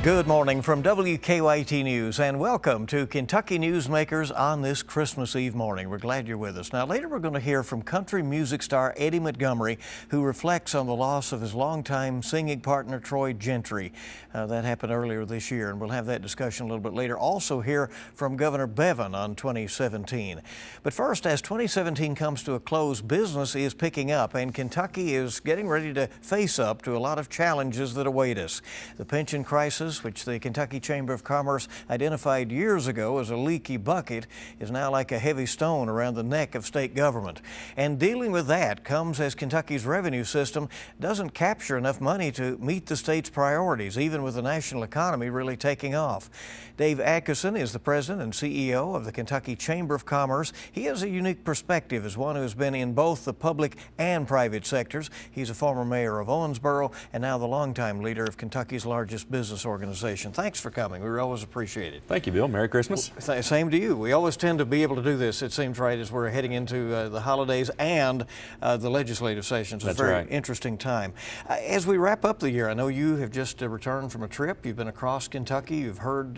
Good morning from WKYT News and welcome to Kentucky Newsmakers on this Christmas Eve morning. We're glad you're with us. Now later we're going to hear from country music star Eddie Montgomery, who reflects on the loss of his longtime singing partner Troy Gentry. That happened earlier this year, and we'll have that discussion a little bit later. Also hear from Governor Bevin on 2017. But first, as 2017 comes to a close, business is picking up and Kentucky is getting ready to face up to a lot of challenges that await us. The pension crisis, which the Kentucky Chamber of Commerce identified years ago as a leaky bucket, is now like a heavy stone around the neck of state government. And dealing with that comes as Kentucky's revenue system doesn't capture enough money to meet the state's priorities, even with the national economy really taking off. Dave Atkinson is the president and CEO of the Kentucky Chamber of Commerce. He has a unique perspective as one who has been in both the public and private sectors. He's a former mayor of Owensboro and now the longtime leader of Kentucky's largest business organization. Thanks for coming. We always appreciate it. Thank you, Bill. Merry Christmas. Same to you. We always tend to be able to do this, it seems, right, as we're heading into the holidays and the legislative sessions. It's a very interesting time. As we wrap up the year, I know you have just returned from a trip. You've been across Kentucky. You've heard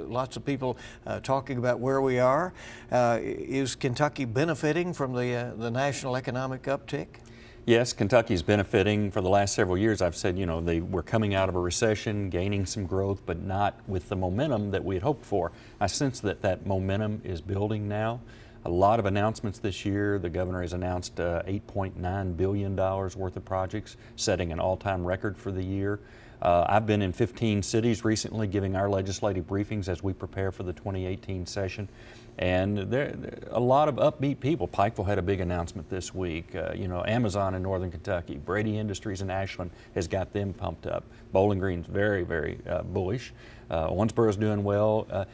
lots of people talking about where we are. Is Kentucky benefiting from the national economic uptick? Yes, Kentucky's benefiting. For the last several years, I've said, you know, we're coming out of a recession, gaining some growth, but not with the momentum that we had hoped for. I sense that momentum is building now. A lot of announcements this year. The governor has announced $8.9 billion worth of projects, setting an all-time record for the year. I've been in 15 cities recently giving our legislative briefings as we prepare for the 2018 session. And there a lot of upbeat people. Pikeville had a big announcement this week. You know, Amazon in Northern Kentucky, Brady Industries in Ashland has got them pumped up. Bowling Green's very, very bullish. Owensboro's doing well.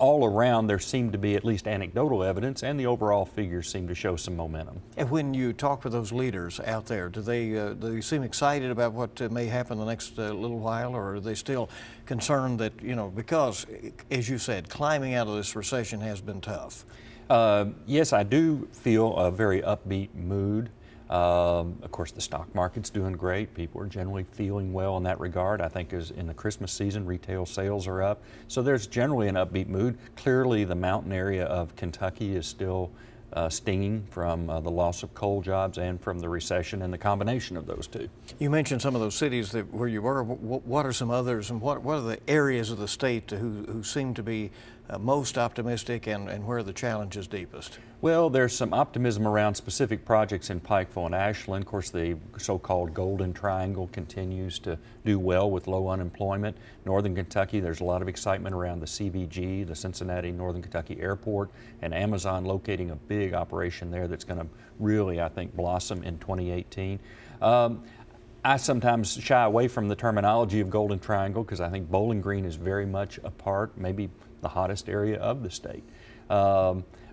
All around, there seemed to be at least anecdotal evidence, and the overall figures seem to show some momentum. And when you talk with those leaders out there, do they seem excited about what may happen the next little while, or are they still concerned that, you know, because, as you said, climbing out of this recession has been tough? Yes, I do feel a very upbeat mood. Of course, the stock market's doing great. People are generally feeling well in that regard. I think as in the Christmas season, retail sales are up. So there's generally an upbeat mood. Clearly, the mountain area of Kentucky is still stinging from the loss of coal jobs and from the recession and the combination of those two. You mentioned some of those cities where you were. What are some others, and what are the areas of the state who seem to be most optimistic, and where are the challenges deepest? Well, there's some optimism around specific projects in Pikeville and Ashland. Of course, the so-called Golden Triangle continues to do well with low unemployment. Northern Kentucky, there's a lot of excitement around the CVG, the Cincinnati Northern Kentucky Airport, and Amazon locating a big operation there that's going to really, I think, blossom in 2018. I sometimes shy away from the terminology of Golden Triangle because I think Bowling Green is very much a part, maybe the hottest area of the state.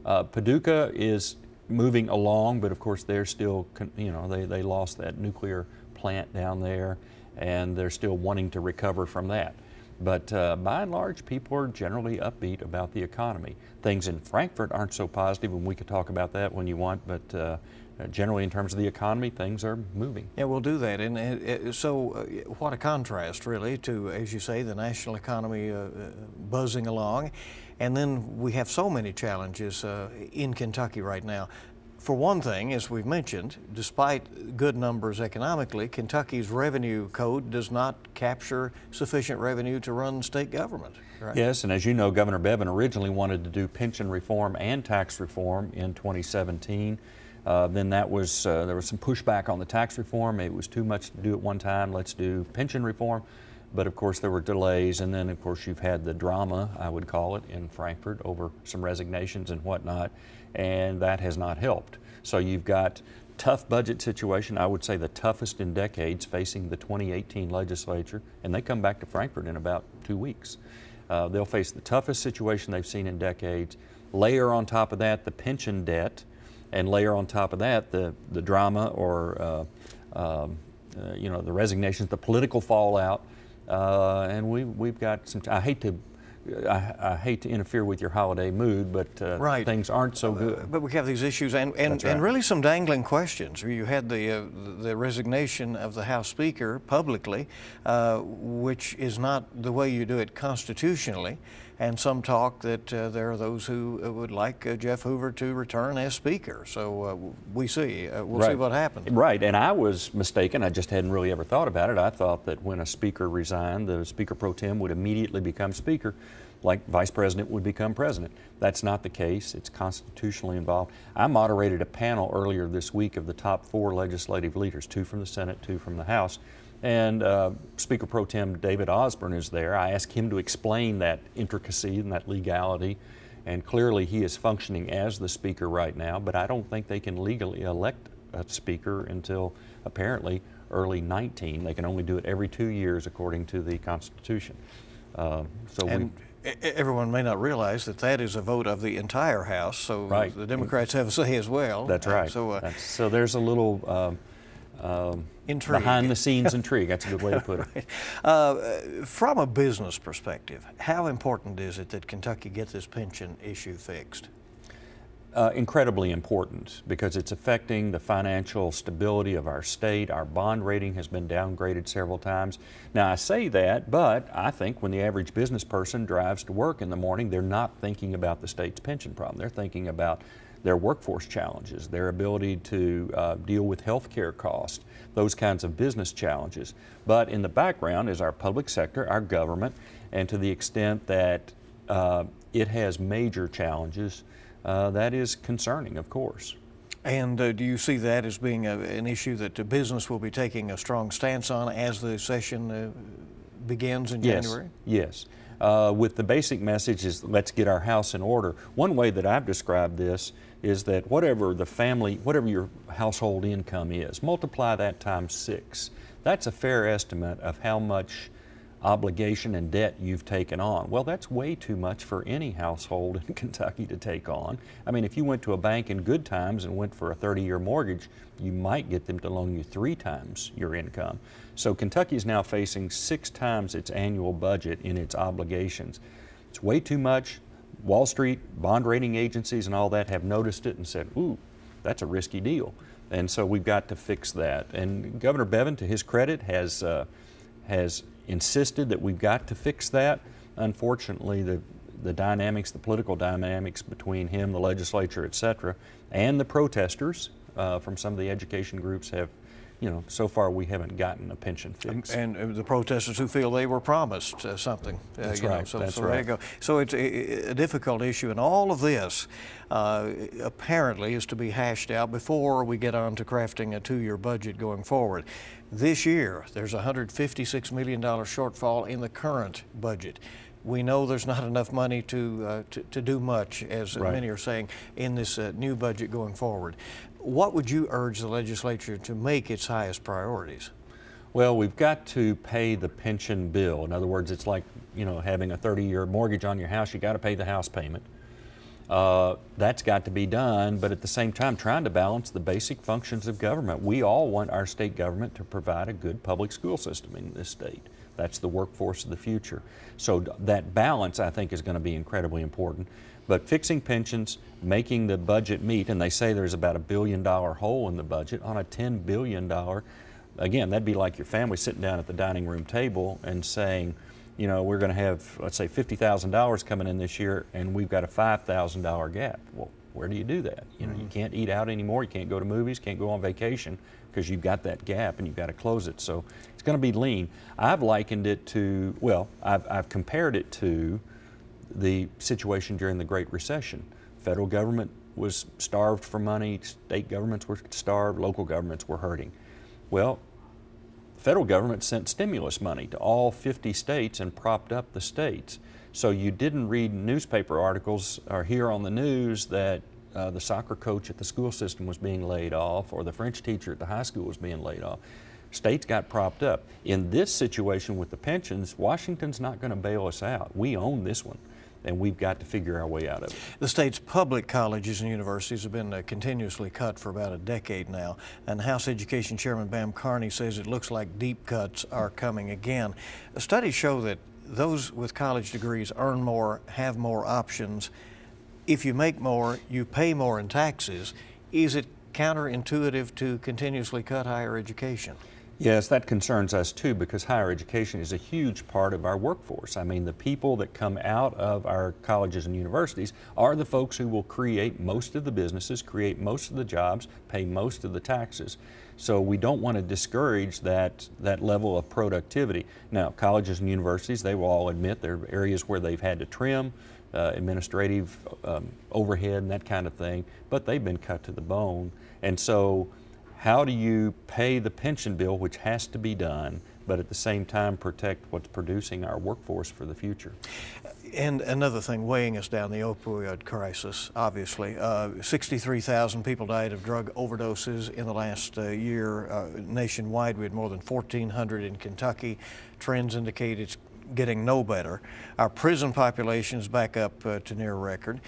Paducah is moving along, but of course they're still, you know, they lost that nuclear plant down there, and they're still wanting to recover from that. But by and large, people are generally upbeat about the economy. Things in Frankfort aren't so positive, and we could talk about that when you want, but generally in terms of the economy, things are moving. Yeah, we'll do that. And so what a contrast, really, to, as you say, the national economy buzzing along. And then we have so many challenges in Kentucky right now. For one thing, as we've mentioned, despite good numbers economically, Kentucky's revenue code does not capture sufficient revenue to run state government. Right? Yes, and as you know, Governor Bevin originally wanted to do pension reform and tax reform in 2017. Then that was, there was some pushback on the tax reform. It was too much to do at one time. Let's do pension reform. But of course there were delays, and then of course you've had the drama, I would call it, in Frankfort over some resignations and whatnot, and that has not helped. So you've got tough budget situation, I would say the toughest in decades, facing the 2018 legislature, and they come back to Frankfort in about 2 weeks. They'll face the toughest situation they've seen in decades. Layer on top of that the pension debt, and layer on top of that the drama or you know, the resignations, the political fallout, and we've got some. I hate to I hate to interfere with your holiday mood, but right. things aren't so good. But we have these issues and really some dangling questions. You had the resignation of the House Speaker publicly, which is not the way you do it constitutionally. And some talk that there are those who would like Jeff Hoover to return as Speaker. So we see. We'll see what happens. Right, and I was mistaken. I just hadn't really ever thought about it. I thought that when a Speaker resigned, the Speaker pro tem would immediately become Speaker, like Vice President would become President. That's not the case. It's constitutionally involved. I moderated a panel earlier this week of the top 4 legislative leaders, 2 from the Senate, 2 from the House. And Speaker Pro Tem David Osborne is there. I asked him to explain that intricacy and that legality, and clearly he is functioning as the Speaker right now, but I don't think they can legally elect a Speaker until apparently early 19. They can only do it every 2 years according to the Constitution. Everyone may not realize that that is a vote of the entire House, so right. The Democrats have a say as well. That's right. So there's a little intrigue. Behind the scenes intrigue. That's a good way to put it. Right. From a business perspective, how important is it that Kentucky get this pension issue fixed? Incredibly important, because it's affecting the financial stability of our state. Our bond rating has been downgraded several times. Now I say that, but I think when the average business person drives to work in the morning, they're not thinking about the state's pension problem. They're thinking about their workforce challenges, their ability to deal with health care costs, those kinds of business challenges. But in the background is our public sector, our government, and to the extent that it has major challenges, that is concerning, of course. And do you see that as being an issue that the business will be taking a strong stance on as the session begins in January? Yes. With the basic message is let's get our house in order. One way that I've described this is that whatever your household income is, multiply that times 6. That's a fair estimate of how much obligation and debt you've taken on. Well, that's way too much for any household in Kentucky to take on. I mean, if you went to a bank in good times and went for a 30-year mortgage, you might get them to loan you 3 times your income. So Kentucky is now facing 6 times its annual budget in its obligations. It's way too much. Wall Street, bond rating agencies and all that have noticed it and said, ooh, that's a risky deal. And so we've got to fix that. And Governor Bevin, to his credit, has insisted that we've got to fix that. Unfortunately, the dynamics, the political dynamics between him, the legislature, et cetera, and the protesters from some of the education groups have, so far we haven't gotten a pension fix. And the protesters who feel they were promised something. That's right. So there you go. So it's a difficult issue, and all of this apparently is to be hashed out before we get on to crafting a 2-year budget going forward. This year, there's a $156 million shortfall in the current budget. We know there's not enough money to do much, as many are saying, in this new budget going forward. What would you urge the legislature to make its highest priorities? Well, we've got to pay the pension bill. In other words, it's like, having a 30-year mortgage on your house. You got to pay the house payment. That's got to be done, but at the same time trying to balance the basic functions of government. We all want our state government to provide a good public school system in this state. That's the workforce of the future. So that balance, I think, is going to be incredibly important. But fixing pensions, making the budget meet, and they say there's about $1 billion hole in the budget on a $10 billion, again, that'd be like your family sitting down at the dining room table and saying, we're going to have, let's say, $50,000 coming in this year, and we've got a $5,000 gap. Well, where do you do that? You can't eat out anymore. You can't go to movies, can't go on vacation because you've got that gap and you've got to close it. So it's going to be lean. I've likened it to, I've compared it to the situation during the Great Recession. Federal government was starved for money, state governments were starved, local governments were hurting. Well, federal government sent stimulus money to all 50 states and propped up the states. So you didn't read newspaper articles or hear on the news that the soccer coach at the school system was being laid off or the French teacher at the high school was being laid off. States got propped up. In this situation with the pensions, Washington's not going to bail us out. We own this one, and we've got to figure our way out of it. The state's public colleges and universities have been continuously cut for about a decade now, and House Education Chairman Bam Carney says it looks like deep cuts are coming again. Studies show that those with college degrees earn more, have more options. If you make more, you pay more in taxes. Is it counterintuitive to continuously cut higher education? Yes, that concerns us too, because higher education is a huge part of our workforce. I mean, the people that come out of our colleges and universities are the folks who will create most of the businesses, create most of the jobs, pay most of the taxes. So we don't want to discourage that level of productivity. Now, colleges and universities, they will all admit there are areas where they've had to trim administrative overhead and that kind of thing, but they've been cut to the bone. And so how do you pay the pension bill, which has to be done, but at the same time protect what's producing our workforce for the future? And another thing weighing us down, the opioid crisis, obviously. 63,000 people died of drug overdoses in the last year nationwide. We had more than 1,400 in Kentucky. Trends indicate it's getting no better. Our prison population is back up to near record.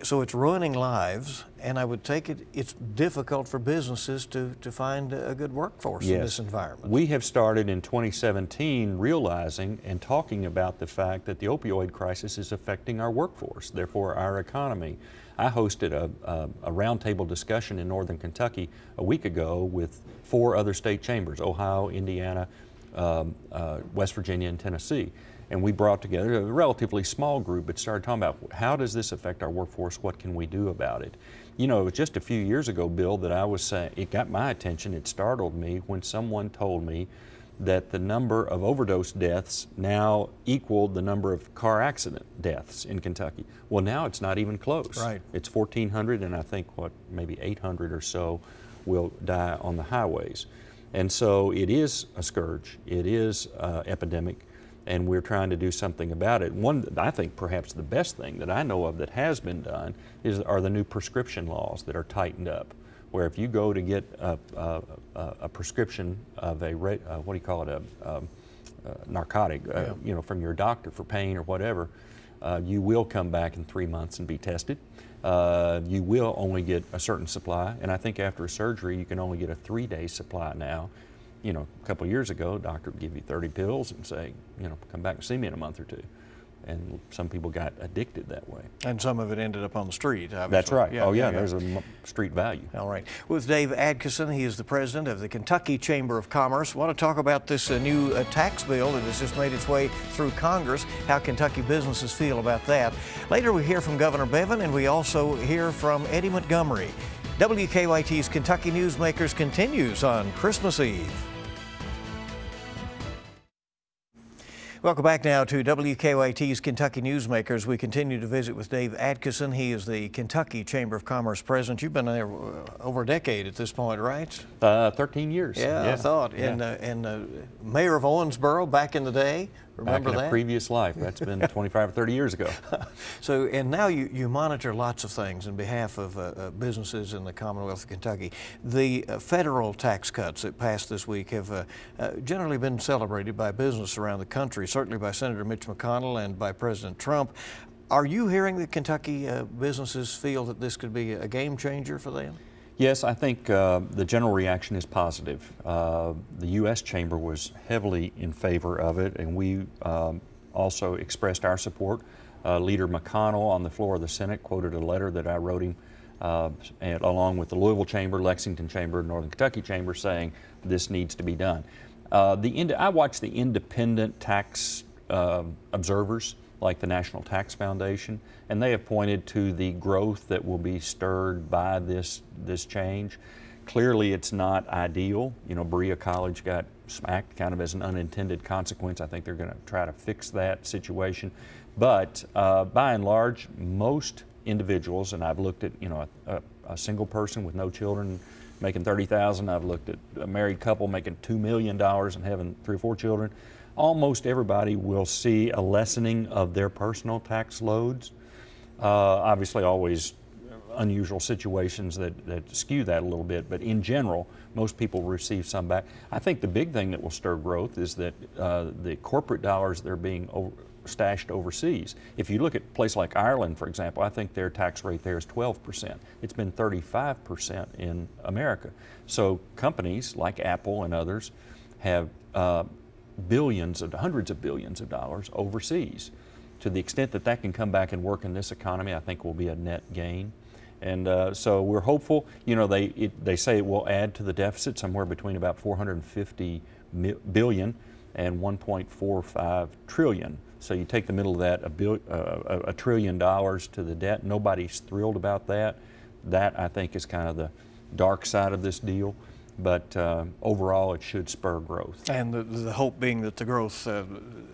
So it's ruining lives, and I would take it, it's difficult for businesses to find a good workforce in this environment. We have started in 2017 realizing and talking about the fact that the opioid crisis is affecting our workforce, therefore our economy. I hosted a roundtable discussion in Northern Kentucky a week ago with 4 other state chambers, Ohio, Indiana, West Virginia, and Tennessee. And we brought together a relatively small group but started talking about how does this affect our workforce, what can we do about it. You know, it was just a few years ago, Bill, that I was saying, it got my attention, it startled me when someone told me that the number of overdose deaths now equaled the number of car accident deaths in Kentucky. Well, now it's not even close. Right. It's 1,400, and I think, maybe 800 or so will die on the highways. And so it is a scourge, it is epidemic, and we're trying to do something about it. One, I think perhaps the best thing that I know of that has been done are the new prescription laws that are tightened up, where if you go to get a prescription of a, narcotic, you know, from your doctor for pain or whatever, you will come back in 3 months and be tested. You will only get a certain supply, and I think after a surgery you can only get a 3-day supply now. You know, a couple of years ago, a doctor would give you 30 pills and say, you know, come back and see me in a month or two. And some people got addicted that way. And some of it ended up on the street, obviously. That's right. Yeah, there's a street value. All right. With Dave Adkison, he is the president of the Kentucky Chamber of Commerce. I want to talk about this new tax bill that has just made its way through Congress, how Kentucky businesses feel about that. Later we hear from Governor Bevin, and we also hear from Eddie Montgomery. WKYT's Kentucky Newsmakers continues on Christmas Eve. Welcome back now to WKYT's Kentucky Newsmakers. We continue to visit with Dave Adkison. He is the Kentucky Chamber of Commerce president. You've been there over a decade at this point, right? 13 years. Yeah, I thought. Yeah. And mayor of Owensboro back in the day. Remember back in that? A previous life. That's been 25 or 30 years ago. So, and now you monitor lots of things in behalf of businesses in the Commonwealth of Kentucky. The federal tax cuts that passed this week have generally been celebrated by business around the country, certainly by Senator Mitch McConnell and by President Trump. Are you hearing that Kentucky businesses feel that this could be a game changer for them? Yes, I think the general reaction is positive. The U.S. Chamber was heavily in favor of it, and we also expressed our support. Leader McConnell on the floor of the Senate quoted a letter that I wrote him, and along with the Louisville Chamber, Lexington Chamber, Northern Kentucky Chamber, saying this needs to be done. I watch the independent tax observers, like the National Tax Foundation, and they have pointed to the growth that will be stirred by this change. Clearly it's not ideal. You know, Berea College got smacked kind of as an unintended consequence. I think they're going to try to fix that situation. But by and large, most individuals, and I've looked at, you know, a single person with no children making $30,000. I've looked at a married couple making $2 million and having 3 or 4 children. Almost everybody will see a lessening of their personal tax loads. Obviously always unusual situations that skew that a little bit, but in general, most people receive some back. I think the big thing that will stir growth is that the corporate dollars that are being stashed overseas. If you look at a place like Ireland, for example, I think their tax rate there is 12%. It's been 35% in America. So companies like Apple and others have hundreds of billions of dollars overseas. To the extent that that can come back and work in this economy, I think will be a net gain. And so we're hopeful. You know, they say it will add to the deficit somewhere between about 450 billion and 1.45 trillion. So you take the middle of that, $1 trillion to the debt. Nobody's thrilled about that. That, I think, is kind of the dark side of this deal. But overall, it should spur growth. And the hope being that the growth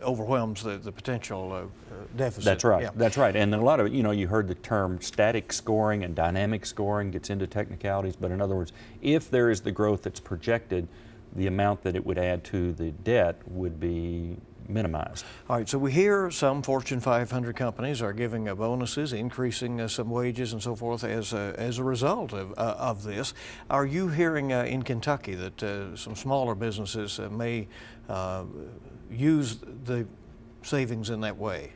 overwhelms the potential deficit. That's right. Yeah. That's right. And a lot of it, you know, you heard the term static scoring and dynamic scoring, gets into technicalities. But in other words, if there is the growth that's projected, the amount that it would add to the debt would be minimized. All right, so we hear some Fortune 500 companies are giving bonuses, increasing some wages and so forth as a result of this. Are you hearing in Kentucky that some smaller businesses may use the savings in that way?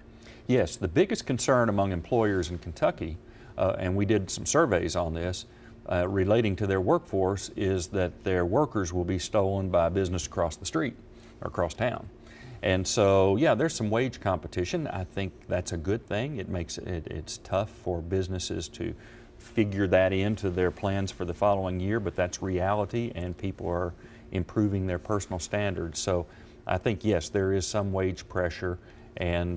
Yes, the biggest concern among employers in Kentucky, and we did some surveys on this, relating to their workforce, is that their workers will be stolen by a business across the street or across town. And so, yeah, there's some wage competition. I think that's a good thing. It makes it's tough for businesses to figure that into their plans for the following year, but that's reality, and people are improving their personal standards. So I think, yes, there is some wage pressure, and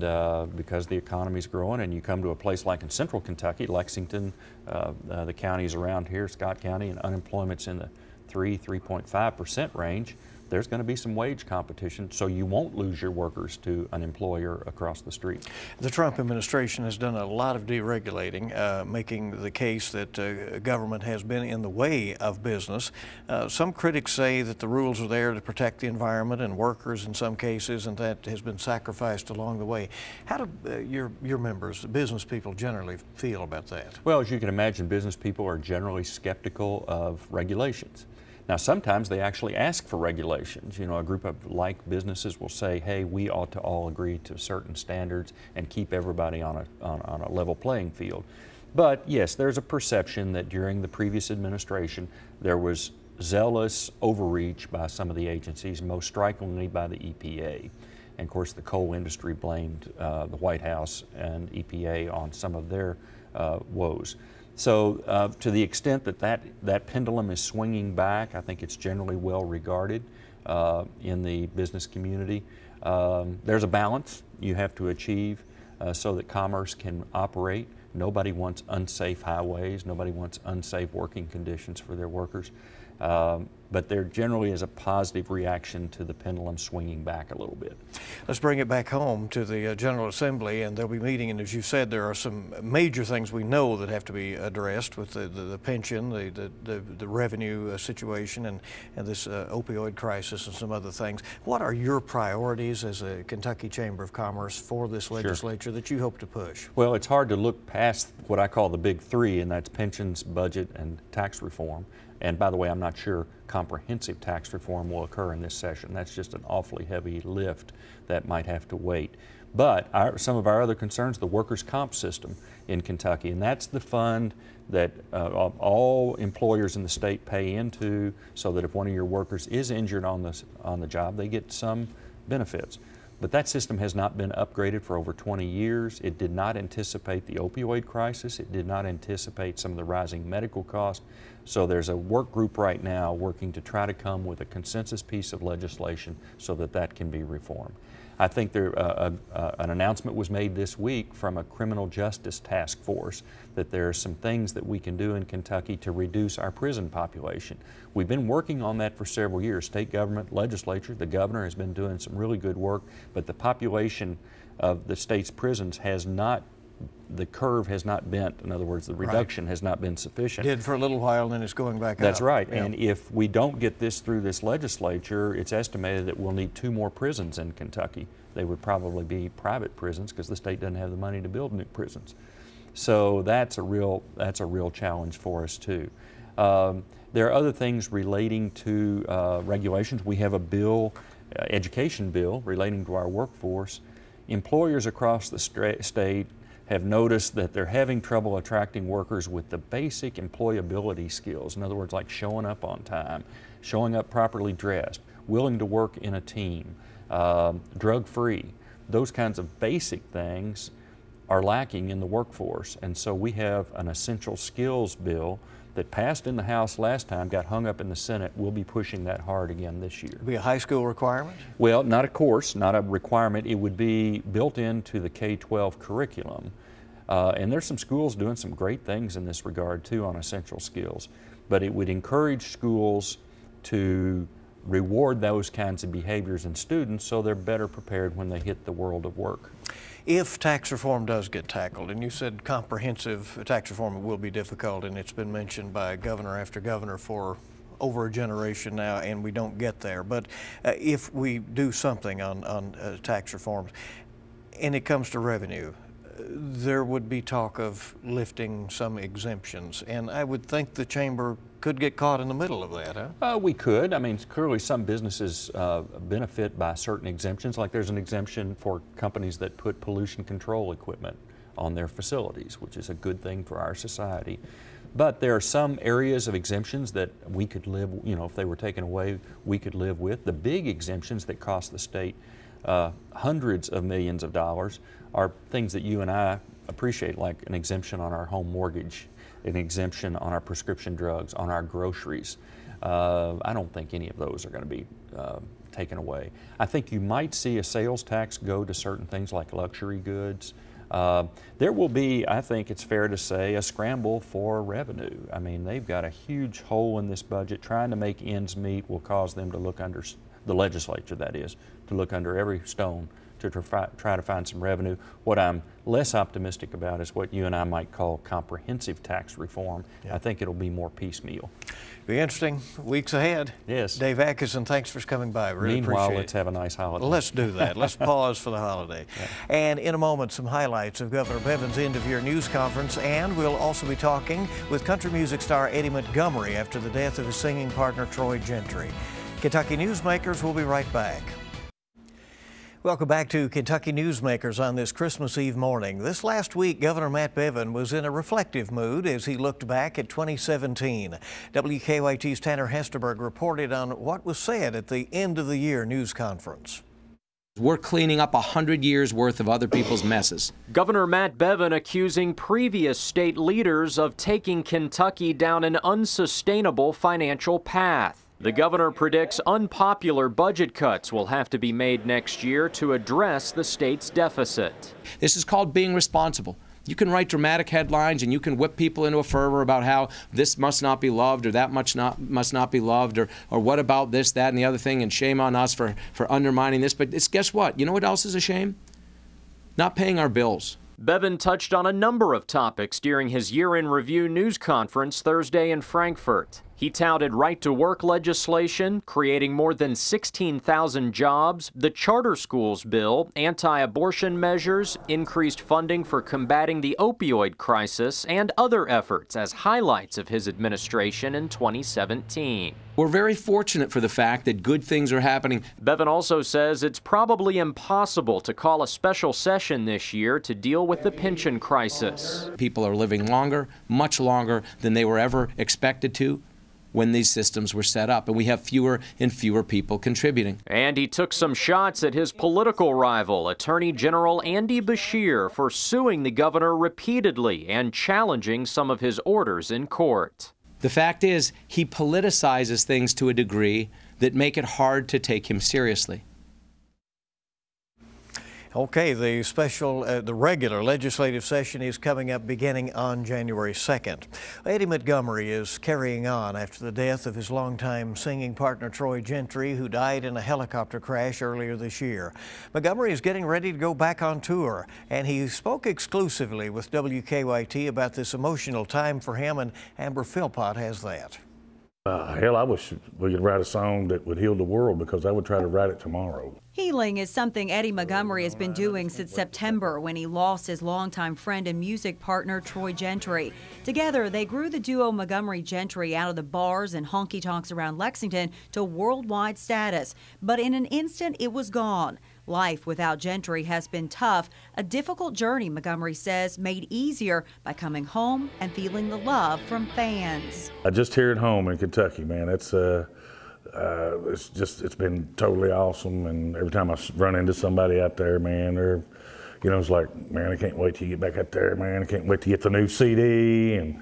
because the economy's growing, and you come to a place like in central Kentucky, Lexington, the counties around here, Scott County, and unemployment's in the 3.5% range, there's going to be some wage competition, so you won't lose your workers to an employer across the street. The Trump administration has done a lot of deregulating, making the case that government has been in the way of business. Some critics say that the rules are there to protect the environment and workers in some cases, and that has been sacrificed along the way. How do your members, the business people, generally feel about that? Well, as you can imagine, business people are generally skeptical of regulations. Now, sometimes they actually ask for regulations. You know, a group of like businesses will say, hey, we ought to all agree to certain standards and keep everybody on a level playing field. But yes, there's a perception that during the previous administration there was zealous overreach by some of the agencies, most strikingly by the EPA. And of course, the coal industry blamed the White House and EPA on some of their woes. So to the extent that that pendulum is swinging back, I think it's generally well regarded in the business community. There's a balance you have to achieve so that commerce can operate. Nobody wants unsafe highways. Nobody wants unsafe working conditions for their workers. But there generally is a positive reaction to the pendulum swinging back a little bit. Let's bring it back home to the General Assembly, and they'll be meeting, and as you said, there are some major things we know that have to be addressed with the pension, the revenue situation, and this opioid crisis and some other things. What are your priorities as a Kentucky Chamber of Commerce for this legislature that you hope to push? Well, it's hard to look past what I call the big three, and that's pensions, budget, and tax reform. And by the way, I'm not sure comprehensive tax reform will occur in this session. That's just an awfully heavy lift that might have to wait. But some of our other concerns, the workers' comp system in Kentucky, and that's the fund that all employers in the state pay into, so that if one of your workers is injured on the job, they get some benefits. But that system has not been upgraded for over 20 years. It did not anticipate the opioid crisis. It did not anticipate some of the rising medical costs. So there's a work group right now working to try to come with a consensus piece of legislation so that that can be reformed. I think an announcement was made this week from a criminal justice task force that there are some things that we can do in Kentucky to reduce our prison population. We've been working on that for several years. State government, legislature, the governor has been doing some really good work, but the population of the state's prisons has not, the curve has not bent. In other words, the reduction has not been sufficient. It did for a little while, and then it's going back up. That's right. Yeah. And if we don't get this through this legislature, it's estimated that we'll need 2 more prisons in Kentucky. They would probably be private prisons because the state doesn't have the money to build new prisons. So that's a real challenge for us too. There are other things relating to regulations. We have a bill, education bill, relating to our workforce. Employers across the state have noticed that they're having trouble attracting workers with the basic employability skills. In other words, like showing up on time, showing up properly dressed, willing to work in a team, drug-free. Those kinds of basic things are lacking in the workforce. And so we have an essential skills bill that passed in the House last time, got hung up in the Senate. We'll be pushing that hard again this year. It'll be a high school requirement? Well, not a course, not a requirement. It would be built into the K-12 curriculum. And there's some schools doing some great things in this regard too on essential skills. But it would encourage schools to reward those kinds of behaviors in students so they're better prepared when they hit the world of work. If tax reform does get tackled, and you said comprehensive tax reform will be difficult, and it's been mentioned by governor after governor for over a generation now, and we don't get there. But if we do something on tax reforms, and it comes to revenue, there would be talk of lifting some exemptions, and I would think the chamber could get caught in the middle of that, huh? We could. I mean, clearly some businesses benefit by certain exemptions, like there's an exemption for companies that put pollution control equipment on their facilities, which is a good thing for our society. But there are some areas of exemptions that we could live, you know, if they were taken away, we could live with. The big exemptions that cost the state hundreds of millions of dollars are things that you and I appreciate, like an exemption on our home mortgage, an exemption on our prescription drugs, on our groceries. I don't think any of those are going to be taken away. I think you might see a sales tax go to certain things like luxury goods. There will be, I think it's fair to say, a scramble for revenue. I mean, they've got a huge hole in this budget. Trying to make ends meet will cause them to look under, the legislature that is, to look under every stone to try to find some revenue. What I'm less optimistic about is what you and I might call comprehensive tax reform. Yeah. I think it'll be more piecemeal. Be interesting weeks ahead. Yes. Dave Atkinson, thanks for coming by. Really Meanwhile, appreciate let's have a nice holiday. Let's do that. Let's pause for the holiday. Yeah. And in a moment, some highlights of Governor Bevin's end-of-year news conference, and we'll also be talking with country music star Eddie Montgomery after the death of his singing partner Troy Gentry. Kentucky Newsmakers will be right back. Welcome back to Kentucky Newsmakers on this Christmas Eve morning. This last week, Governor Matt Bevin was in a reflective mood as he looked back at 2017. WKYT's Tanner Hesterberg reported on what was said at the end of the year news conference. We're cleaning up 100 years worth of other people's messes. Governor Matt Bevin accusing previous state leaders of taking Kentucky down an unsustainable financial path. The governor predicts unpopular budget cuts will have to be made next year to address the state's deficit. This is called being responsible. You can write dramatic headlines and you can whip people into a fervor about how this must not be loved or that must not be loved or what about this, that, and the other thing, and shame on us for undermining this. But it's, guess what? You know what else is a shame? Not paying our bills. Bevin touched on a number of topics during his year-in review news conference Thursday in Frankfort. He touted right-to-work legislation, creating more than 16,000 jobs, the charter schools bill, anti-abortion measures, increased funding for combating the opioid crisis, and other efforts as highlights of his administration in 2017. We're very fortunate for the fact that good things are happening. Bevin also says it's probably impossible to call a special session this year to deal with the pension crisis. People are living longer, much longer than they were ever expected to when these systems were set up, and we have fewer and fewer people contributing. And he took some shots at his political rival, Attorney General Andy Beshear, for suing the governor repeatedly and challenging some of his orders in court. The fact is, he politicizes things to a degree that make it hard to take him seriously. Okay, the regular legislative session is coming up beginning on January 2nd. Eddie Montgomery is carrying on after the death of his longtime singing partner Troy Gentry, who died in a helicopter crash earlier this year. Montgomery is getting ready to go back on tour, and he spoke exclusively with WKYT about this emotional time for him, and Amber Philpott has that. Hell, I wish we could write a song that would heal the world, because I would try to write it tomorrow. Healing is something Eddie Montgomery has been doing since September, when he lost his longtime friend and music partner Troy Gentry. Together, they grew the duo Montgomery-Gentry out of the bars and honky-tonks around Lexington to worldwide status. But in an instant, it was gone. Life without Gentry has been tough, a difficult journey, Montgomery says, made easier by coming home and feeling the love from fans. I just here at home in Kentucky, man, it's been totally awesome. And every time I run into somebody out there, man, it's like, man, I can't wait till you get back out there, man. I can't wait to get the new CD, and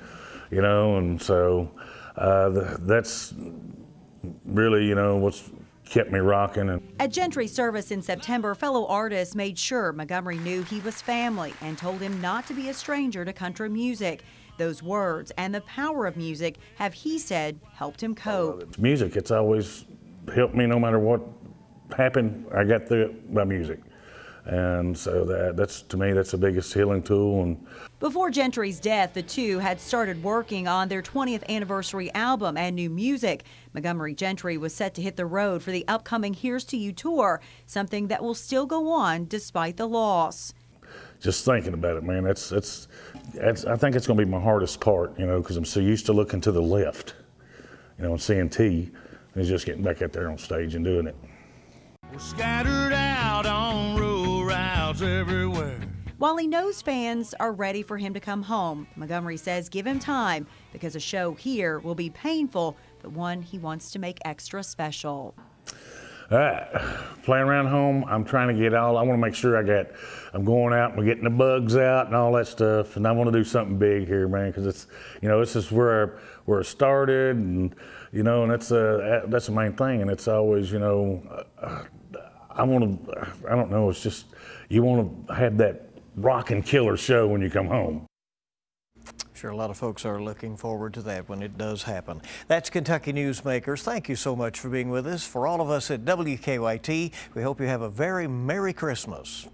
so that's really, what's kept me rocking. At Gentry's service in September, fellow artists made sure Montgomery knew he was family and told him not to be a stranger to country music. Those words and the power of music have, he said, helped him cope. Music, it's always helped me no matter what happened. I got through it by music. And so that's to me, that's the biggest healing tool. And before Gentry's death, the two had started working on their 20th anniversary album and new music. Montgomery Gentry was set to hit the road for the upcoming Here's to You tour, something that will still go on despite the loss. Just thinking about it, man, I think it's going to be my hardest part, because I'm so used to looking to the left, and seeing T, and just getting back out there on stage and doing it. We're scattered out on road routes everywhere. While he knows fans are ready for him to come home, Montgomery says give him time because a show here will be painful, but one he wants to make extra special. Playing around home, I'm trying to get I want to make sure I'm going out and we're getting the bugs out and all that stuff, and I want to do something big here, man, because it's, this is where it started, and, and that's the main thing, and it's always, I don't know, it's just, you want to have that rockin' killer show when you come home. Sure, a lot of folks are looking forward to that when it does happen. That's Kentucky Newsmakers. Thank you so much for being with us. For all of us at WKYT, we hope you have a very Merry Christmas.